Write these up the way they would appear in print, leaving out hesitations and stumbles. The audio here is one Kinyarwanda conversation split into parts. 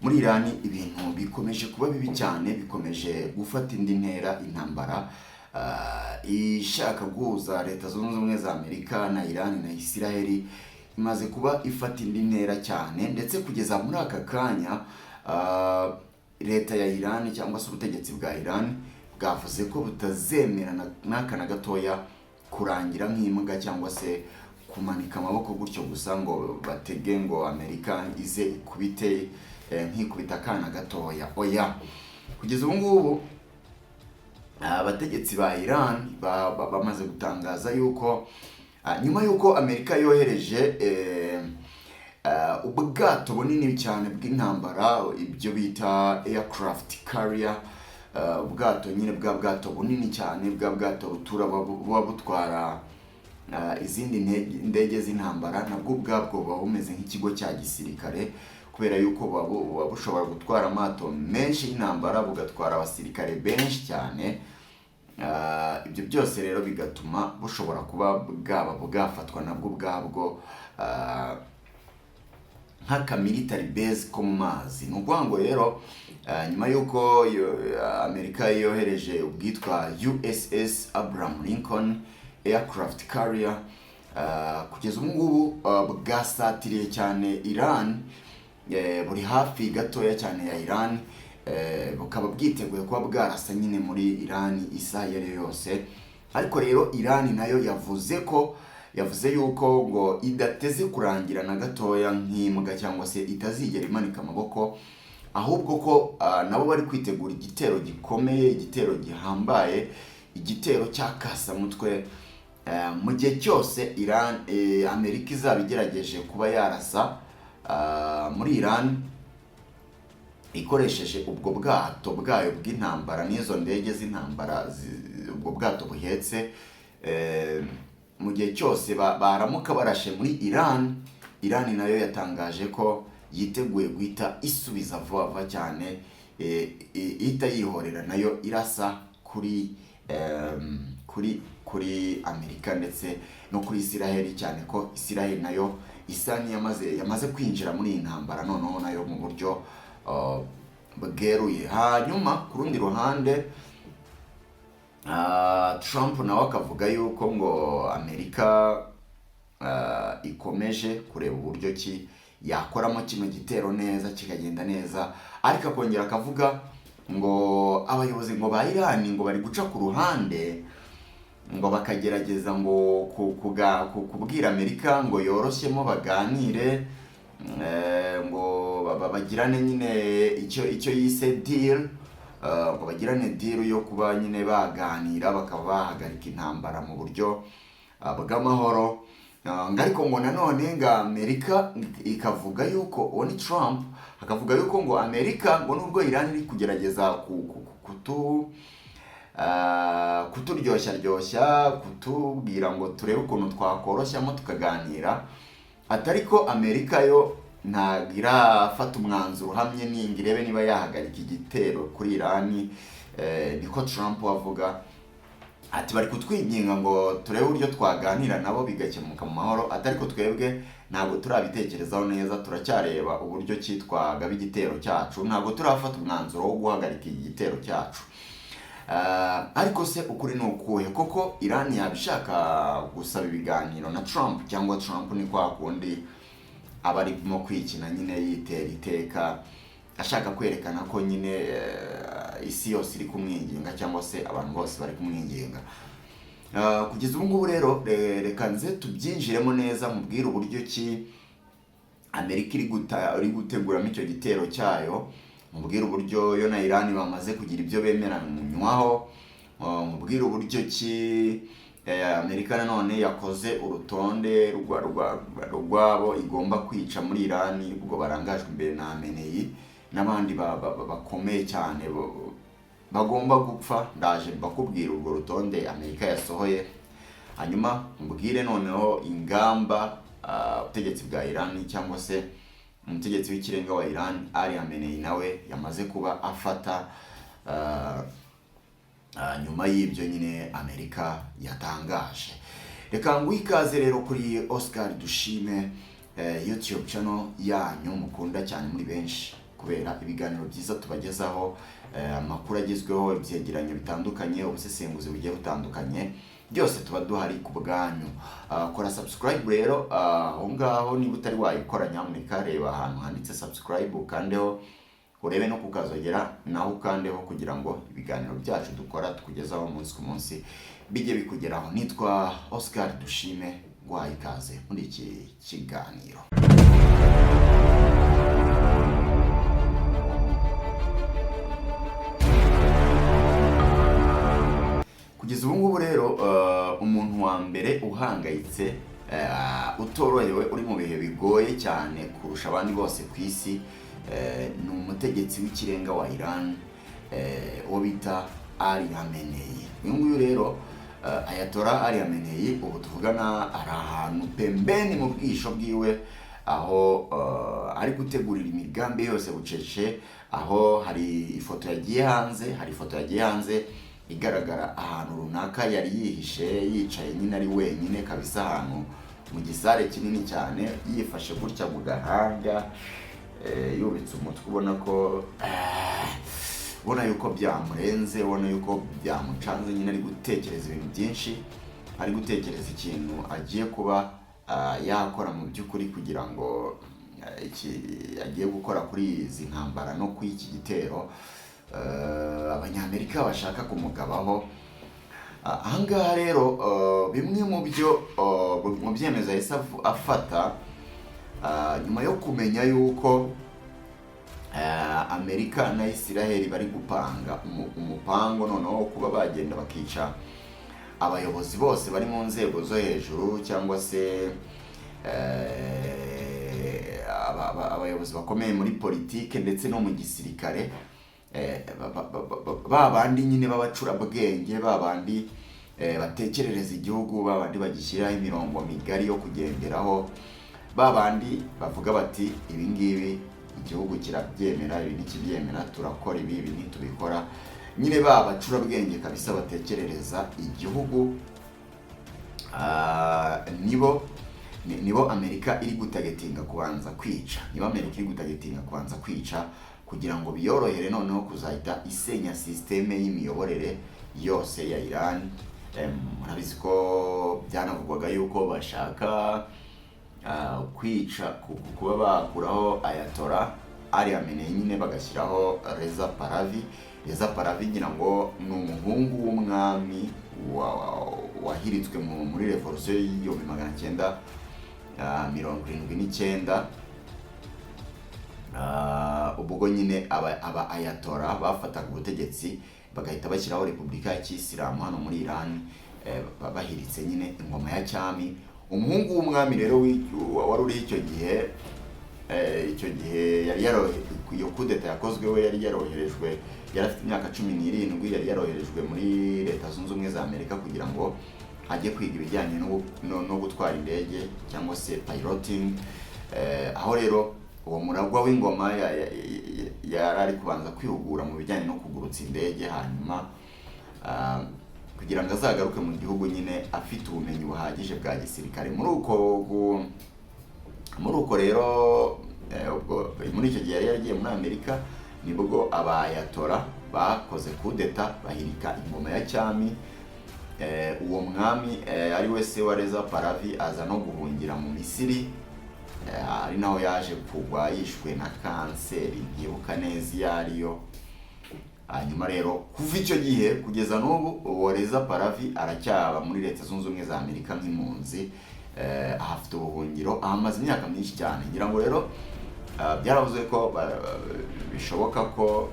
muri Iran ibintu bikomeje kuba bibi cyane, bikomeje gufata indi ntera intambara ishaka guhuza Leta Zunze Ubumwe za Amerika na Iran na Israel imaze kuba ifata indi ntera cyane, ndetse kugeza muri aka kanya leta ya Iran cyangwa se ubutegetsi bwa Iran bwavuze ko butazemera n'aka na gatoya kurangira nk'imbwa cyangwa se kumanika amaboko gutyo gusa ngo batege ngo Amerika ize ikubite nkikubita akana gatoya. Oya, kugeza ubu ngubu abategetsi ba Iran bamaze gutangaza yuko nyuma yuko Amerika yohereje ubwato bunini cyane bw'intambara, ibyo bita aircraft carrier, ubwato nyine bwa bwato bunini cyane, bwa bwato butura buba butwara izindi ndege z'intambara, nabwo ubwabwo buba bumeze nk'ikigo cya gisirikare, kubera yuko buba bushobora gutwara amato menshi y'intambara, bugatwara abasirikare benshi cyane. Ibyo byose rero bigatuma bushobora kuba bwafatwa nabwo ubwabwo nk'aka military base ko mu mazi. Ni ukuvuga ngo rero nyuma y'uko Amerika yohereje ubwitwa USS Abraham Lincoln aircraft carrier, kugeza ubu ngubu bwasatiriye cyane Iran, buri hafi gatoya cyane ya Iran, bukaba bwiteguye kuba bwarasa nyine muri Iran isaha iyo ari yo yose. Ariko rero Iran nayo yavuze yuko ngo idateze kurangira na gatoya nk'imbwa cyangwa se itazigera imanika amaboko, ahubwo ko nabo bari kwitegura igitero gikomeye, igitero gihambaye, igitero cy'akasamutwe mu gihe cyose Amerika izaba igerageje kuba yarasa muri Iran ikoresheje ubwo bwato bwayo bw'intambara n'izo ndege z'intambara, ubwo bwato buhetse. Mu gihe cyose baramuka barashe muri Iran nayo yatangaje ko yiteguye guhita isubiza vuba cyane, ihita yihorera nayo irasa kuri Amerika ndetse no kuri Israel, cyane ko Israel nayo isa yamaze kwinjira muri iyi ntambara noneho nayo mu buryo bweruye. Hanyuma ku rundi ruhande Trump nawe akavuga yuko ngo Amerika ikomeje kureba uburyo ki yakoramo kino gitero neza kikagenda neza, ariko akongera akavuga ngo abayobozi ngo ba Iran ngo bari guca ku ruhande, ngo bakagerageza ngo kubwira Amerika ngo yoroshyemo baganire, ngo bagirane nyine icyo yise deal, ngo bagirane deal yo kuba nyine baganira bakaba bahagarika intambara mu buryo bw'amahoro. Ariko ngo nanone ngo Amerika ikavuga yuko uwo ni Trump akavuga yuko ngo Amerika ngo nubwo Iran iri kugerageza kuturyoshya kutubwira ngo turebe ukuntu twakoroshyamo tukaganira, atariko Amerika yo ntabwo irafata umwanzuro uhamye ninga irebe niba yahagarika igitero kuri Iran. Niko Trump avuga ati bari kutwinginga ngo turebe uburyo twaganira nabo bigakemuka mu mahoro, atariko twebwe ntabwo turabitekerezaho neza, turacyareba uburyo cyitwaga igitero cyacu, ntabwo turafata umwanzuro wo guhagarika igitero cyacu. Ariko se ukuri ni ukuhe? Koko Iran yabishaka gusaba ibiganiro na Trump, cyangwa Trump ni kwa kundi aba arimo kwikina nyine yitera iteka, ashaka kwerekana ko nyine isi yose iri kumwinginga cyangwa se abantu bose bari kumwinginga? Kugeza ubu ngubu rero reka nze tubyinjiremo neza, mubwire uburyo ki Amerika iri guteguramo icyo gitero cyayo, mubwire uburyo yo na Iran bamaze kugira ibyo bemeranywaho, mubwire uburyo ki Amerika nanone yakoze urutonde rwabo igomba kwica muri Iran, ubwo barangajwe imbere na Amenei n'abandi bakomeye cyane bagomba gupfa. Ndaje bakubwira urwo rutonde Amerika yasohoye, hanyuma mubwire noneho ingamba ubutegetsi bwa Iran cyangwa se umutegetsi w'ikirenga wa Iran Ali Amenei nawe yamaze kuba afata nyuma y'ibyo nyine Amerika yatangaje. Reka nguhe ikaze rero kuri Oscar Dushime YouTube channel yanyu mukunda cyane muri benshi, kubera ibiganiro byiza tubagezaho, amakuru agezweho, ibyegeranyo bitandukanye, ubusesenguzi bugiye butandukanye, byose tuba duhari ku bwanyu. Kora subscribe rero aho ngaho, niba utari wayikora nyamuneka reba ahantu handitse subscribe ukandeho, urebe no kukazogera naho ukandeho, kugira ngo ibiganiro byacu dukora tukugezaho umunsi ku munsi bijye bikugeraho. Nitwa Oscar Dushime, guhaye ikaze muri iki kiganiro. Kugeza ubu ngubu rero umuntu wa mbere uhangayitse, utorohewe, uri mu bihe bigoye cyane kurusha abandi bose ku isi, ni umutegetsi w'ikirenga wa Iran, uwo bita Ali Khamenei. Uyu nguyu rero Ayatollah Ali Khamenei ubu tuvugana ari ahantu pembeni mu bwisho bwiwe, aho ari gutegurira imigambi yose bucece, aho hari ifoto yagiye hanze igaragara ahantu runaka yari yihishe, yicaye nyine ari wenyine kabisa, ahantu mu gisare kinini cyane, yifashe gutya mu gahanga, yubitse umutwe, ubona yuko byamurenze, ubona yuko byamucanze, nyine ari gutekereza ibintu byinshi, ari gutekereza ikintu agiye kuba yakora mu by'ukuri, kugira ngo agiye gukora kuri izi ntambara no kuri iki gitero abanyamerika bashaka kumugabaho. Ahangaha rero bimwe mu byemezo yahise afata, nyuma yo kumenya yuko Amerika na Israel bari gupanga umupango noneho wo kuba bagenda bakica abayobozi bose bari mu nzego zo hejuru, cyangwa se abayobozi bakomeye muri politike ndetse no mu gisirikare, babandi nyine b'abacurabwenge, babandi batekerereza igihugu, babandi bagishyiraho imirongo migari yo kugenderaho, babandi bavuga bati ibi ngibi igihugu kirabyemera, ibi ntikibyemera, turakora ibi ntitubikora. Nyine babacurabwenge kabisa batekerereza igihugu, nibo Amerika iri gutagetinga kubanza kwica, kugira ngo biyorohere noneho kuzahita isenya systeme y'imiyoborere yose ya Iran. Murabizi ko byanavugwaga yuko bashaka kwica, kuba bakuraho Ayatollah Ali Khamenei nyine bagashyiraho Reza Pahlavi ngira ngo ni umuhungu w'umwami wahiritswe muri revolution y'igihumbi 1979. Ubwo nyine aba Ayatollah bafataga ubutegetsi bagahita bashyiraho Repubulika ya Kisilamu hano muri Iran, bahiritse nyine ingoma ya cyami. Umuhungu w'umwami rero wari uri icyo gihe yari iyo kudeta yakozwe, we yari yaroherejwe, yari afite imyaka 17, yari yaroherejwe muri Leta Zunze Ubumwe za Amerika kugira ngo ajye kwiga ibijyanye no gutwara indege cyangwa se piloting, aho rero uwo muragwa w'ingoma yari ari kubanza kwihugura mu bijyanye no kugurutsa indege, hanyuma kugira ngo azagaruke mu gihugu nyine afite ubumenyi buhagije bwa gisirikare. Muri uko rero muri icyo gihe yari yaragiye muri Amerika, nibwo Abayatollah bakoze kudeta bahirika ingoma ya cyami. Uwo mwami ari we se wa Reza Pahlavi aza no guhungira mu Misiri, ari naho yaje kugwa yishwe na kanseri, ntibuka neza iyo ariyo. Hanyuma rero kuva icyo gihe kugeza n'ubu uwo Reza Pahlavi aracyaba muri Leta Zunze Ubumwe za Amerika nk'impunzi, ahafite ubuhungiro, ahamaze imyaka myinshi cyane. Ngira ngo rero byaravuze ko bishoboka ko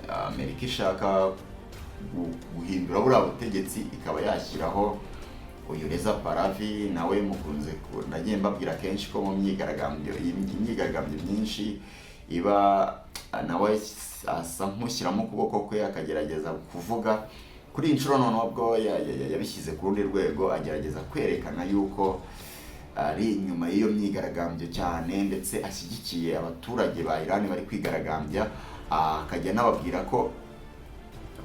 Amerika ishaka guhindura buriya butegetsi, ikaba yashyiraho uyu Reza Pahlavi. Nawe mukunze nagiye mbabwira kenshi ko mu myigaragambyo myinshi iba nawe asa nk'ushyiramo ukuboko kwe akagerageza kuvuga. Kuri inshuro noneho bwo yabishyize ku rundi rwego, agerageza kwerekana yuko ari inyuma y'iyo myigaragambyo cyane, ndetse ashyigikiye abaturage ba Iran bari kwigaragambya, akajya nababwira ko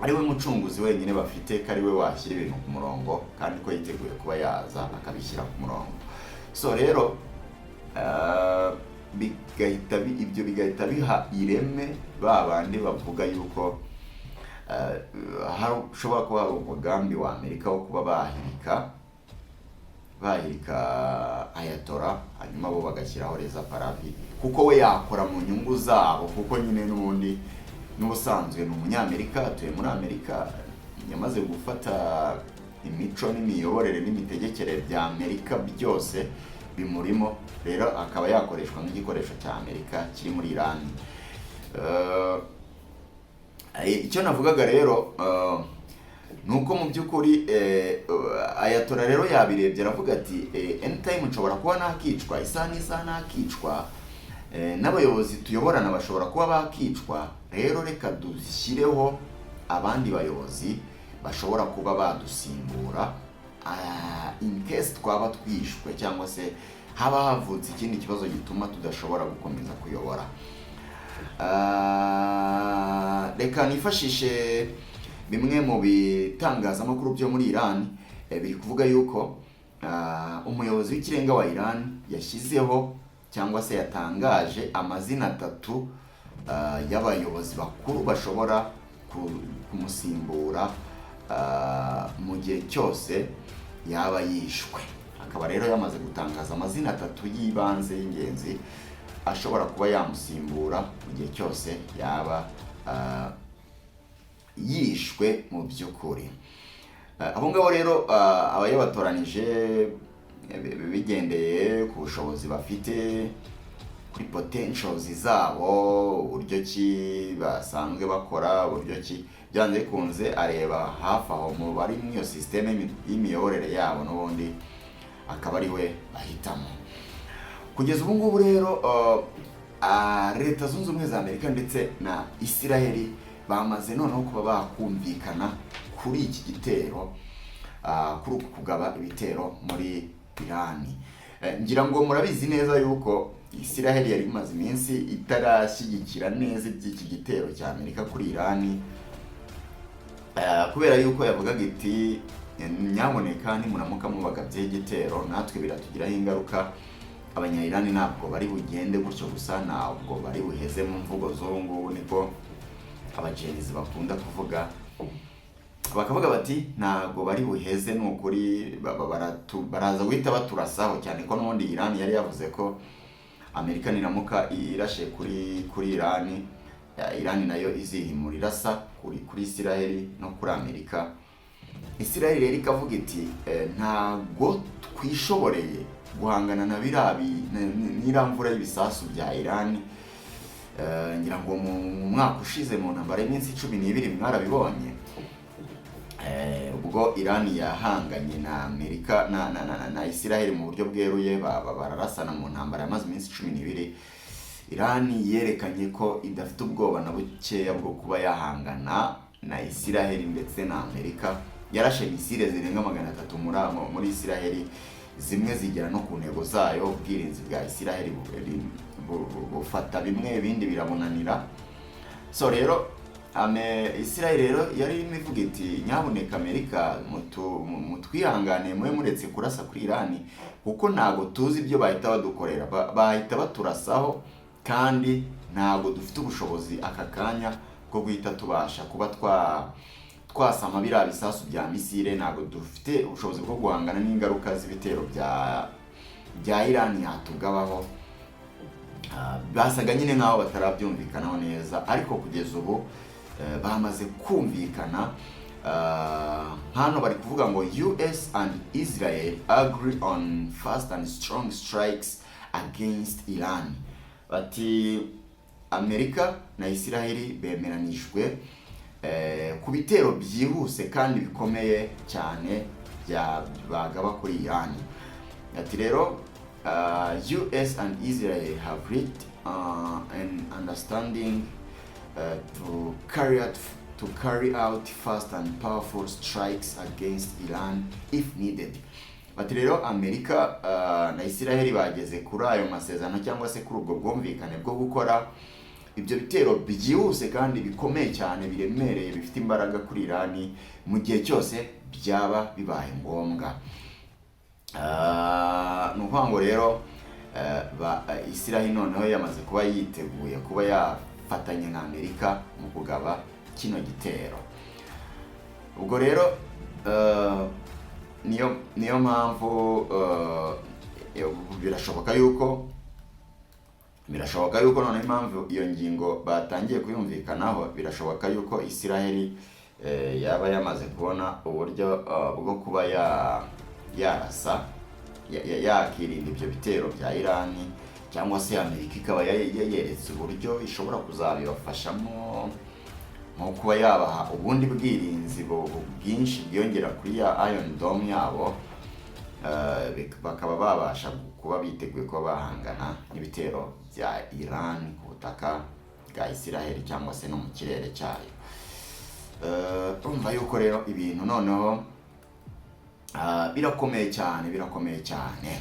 ari we mucunguzi wenyine bafite, ko ari we washyira ibintu ku murongo, kandi ko yiteguye kuba yaza akabishyira ku murongo. So rero ibyo bigahita biha ireme ba bandi bavuga yuko ushobora kuba hari umugambi wa Amerika wo kuba bahirika Ayatollah, hanyuma bo bagashyiraho Reza Pahlavi, kuko we yakora mu nyungu zabo, kuko nyine n'ubundi n'ubusanzwe ni umunyamerika, atuye muri Amerika, yamaze gufata imico n'imiyoborere n'imitegekere bya Amerika byose bimurimo, rero akaba yakoreshwa nk'igikoresho cya Amerika kiri muri Iran. Icyo navugaga rero nuko mu by'ukuri Ayatollah rero yabirebye aravuga ati anytime nshobora kuba nakicwa, isaha n'isaha nakicwa, n'abayobozi tuyoborana bashobora kuba bakicwa, rero reka dushyireho abandi bayobozi bashobora kuba badusimbura in case twaba twishwe cyangwa se haba havutse ikindi kibazo gituma tudashobora gukomeza kuyobora. Reka nifashishe bimwe mu bitangazamakuru byo muri Iran biri kuvuga yuko umuyobozi w'ikirenga wa Iran yashyizeho cyangwa se yatangaje amazina 3 y'abayobozi bakuru bashobora kumusimbura mu gihe cyose yaba yishwe. Akaba rero yamaze gutangaza amazina 3 y'ibanze y'ingenzi ashobora kuba yamusimbura mu gihe cyose yaba yishwe mu by'ukuri. Abo ngabo rero abayabatoranije bigendeye ku bushobozi bafite, kuri potentials zabo, uburyo ki basanzwe bakora, uburyo ki byanze kunze areba hafi aho mu bari mu iyo systeme y'imiyoborere yabo, n'ubundi akaba ari we bahitamo. Kugeza ubu ngubu rero Leta Zunze Ubumwe za Amerika ndetse na Israeli bamaze noneho kuba bakumvikana kuri iki gitero, kuri uku kugaba ibitero muri Iran. Ngira ngo murabizi neza yuko Israeli yari imaze iminsi itarashyigikira neza iby'iki gitero cya Amerika kuri Iran, kubera yuko yavugaga iti nyaboneka nimuramuka mubagabye igitero natwe biratugiraho ingaruka, abanya-Iran ntabwo bari bugende gutyo gusa, ntabwo bari buheze mu mvugo z'ubu, niko abajenizi bakunda kuvuga, bakavuga bati ntabwo bari buheze, n'ukuri baraza guhita baturasaho, cyane ko n'ubundi Iran yari yavuze ko Amerika niramuka irashe kuri Iran, Iran nayo izihimura irasa kuri Israel no kuri Amerika. Israel rero ikavuga iti ntabwo twishoboreye guhangana na birabi n'iramvura y'ibisasu bya Iran. Ngira ngo mu mwaka ushize mu ntambara y'iminsi 12 mwarabibonye, ubwo Iran yahanganye na Amerika na Israel mu buryo bweruye, bararasana mu ntambara yamaze iminsi 12. Iran yerekanye ko idafite ubwoba na bukeya bwo kuba yahangana na Israel ndetse na Amerika. Yarashe misile zirenga 300 muri Israel, zimwe zigera no ku ntego zayo. Ubwirinzi bwa Israel bufata bimwe, ibindi birabunanira. So rero Israel rero yari imivuga iti nyaboneka Amerika mutwihangane mwe muretse kurasa kuri Iran, kuko ntago tuzi ibyo bahita badukorera, bahita baturasaho, kandi ntago dufite ubushobozi aka kanya bwo guhita tubasha kuba twasama biriya bisasu bya misile, ntago dufite ubushobozi bwo guhangana n'ingaruka z'ibitero bya Iran yatugabaho. Basaga nyine nkaho batarabyumvikanaho neza, ariko kugeza ubu bamaze kumvikana. Hano bari kuvuga ngo US and Israel agree on fast and strong strikes against Iran. Bati Amerika na Israel bemeranijwe ku bitero byihuse kandi bikomeye cyane bagaba kuri Iran. Ati rero US and Israel have reached an understanding to carry out fast and powerful strikes against Iran if needed. Bati rero Amerika na Israel bageze kuri ayo masezerano cyangwa se kuri ubwo bwumvikane bwo gukora ibyo bitero byihuse kandi bikomeye cyane, biremereye, bifite imbaraga kuri Iran mu gihe cyose byaba bibaye ngombwa. Nuko ngo rero Israel noneho yamaze kuba yiteguye kuba yafatanya na Amerika mu kugaba kino gitero. Ubwo rero niyo mpamvu birashoboka yuko noneho impamvu iyo ngingo batangiye kuyumvikanaho, birashoboka yuko Israel yaba yamaze kubona uburyo bwo kuba yarasa yakirinda ibyo bitero bya Iran, cyangwa se Amerika ikaba yeretse uburyo ishobora kuzabibafashamo, nko kuba yabaha ubundi bwirinzi bwinshi bwiyongera kuri ya Iron Dome yabo, bakaba babasha kuba biteguye kuba bahangana n'ibitero bya Iran ku butaka bwa Israel cyangwa se no mu kirere cyayo. Urumva yuko rero ibintu noneho birakomeye cyane.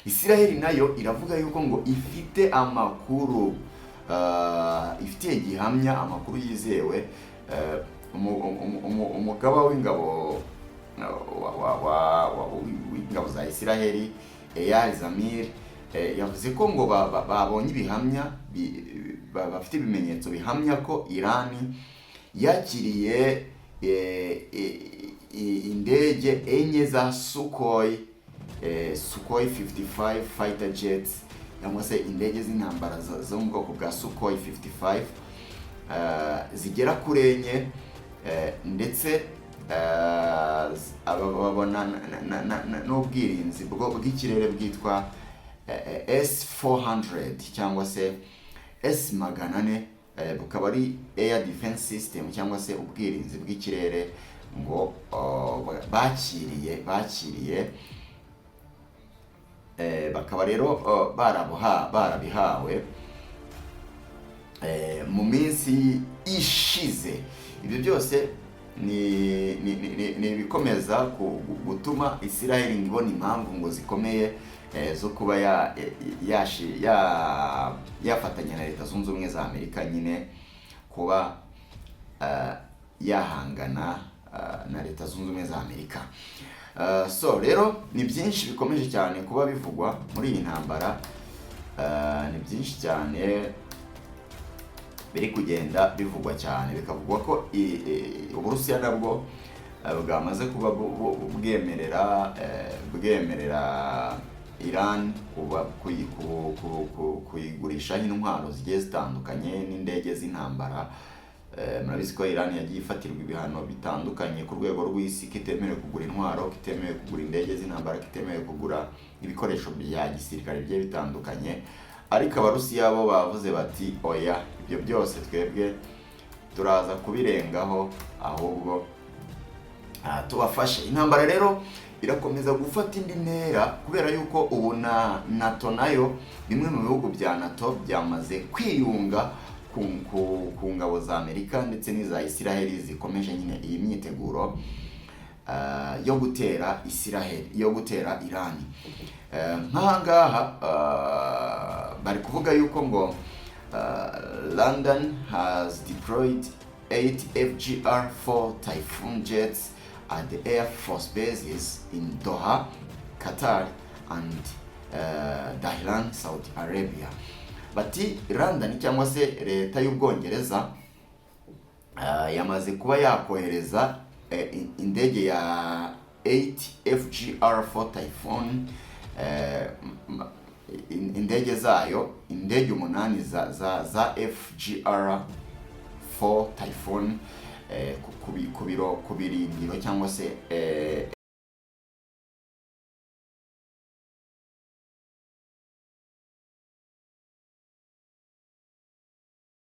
Israel nayo iravuga yuko ngo ifite amakuru, ifitiye gihamya, amakuru yizewe. Umugaba w'ingabo w'ingabo za Israel, Eyal Zamir, yavuze ko ngo babonye ibihamya, bafite ibimenyetso bihamya ko Iran yakiriye indege enye za Sukhoi 55 fighter jets, cyangwa se indege z'intambara zo mu bwoko bwa Sukhoi 55 zigera kuri enye, ndetse babona n'ubwirinzi bw'ikirere bwitwa S-400 cyangwa se S-400, bukaba ari air defense system cyangwa se ubwirinzi bw'ikirere ngo bakiriye, bakaba rero barabihawe mu minsi ishize. Ibyo byose ni bikomeza gutuma Israel ibona impamvu ngo zikomeye zo kuba yafatanya na Leta Zunze Ubumwe za Amerika nyine kuba yahangana na Leta Zunze Ubumwe za Amerika. So rero ni byinshi bikomeje cyane kuba bivugwa muri iyi ntambara, ni byinshi cyane biri kugenda bivugwa cyane, bikavugwa ko Uburusiya nabwo bwamaze kuba bwemerera Iran kuyigurishaho intwaro zigiye zitandukanye n'indege z'intambara. Murabizi ko Iran yagiye ifatirwa ibihano bitandukanye ku rwego rw'isi, kitemerewe kugura intwaro, kitemerewe kugura indege z'intambara, kitemerewe kugura ibikoresho bya gisirikare bigiye bitandukanye. Ariko Abarusiya bo bavuze bati oya, ibyo byose twebwe turaza kubirengaho, ahubwo tubafashe. Intambara rero irakomeza gufata indi ntera, kubera yuko ubu na NATO nayo, bimwe mu bihugu bya NATO byamaze kwiyunga ku ngabo za Amerika ndetse n'iza Israel zikomeje nyine iyi myiteguro yo gutera Iran. Nk'ahangaha bari kuvuga yuko ngo London has deployed 8 FGR-4 Typhoon jets at the Air Force bases in Doha, Qatar and Dahlan, Saudi Arabia. Bati London cyangwa se leta y'Ubwongereza yamaze kuba yakohereza indege ya 8 FGR-4 Typhoon, indege zayo, indege 8 za FGR-4 Typhoon ku birindiro cyangwa se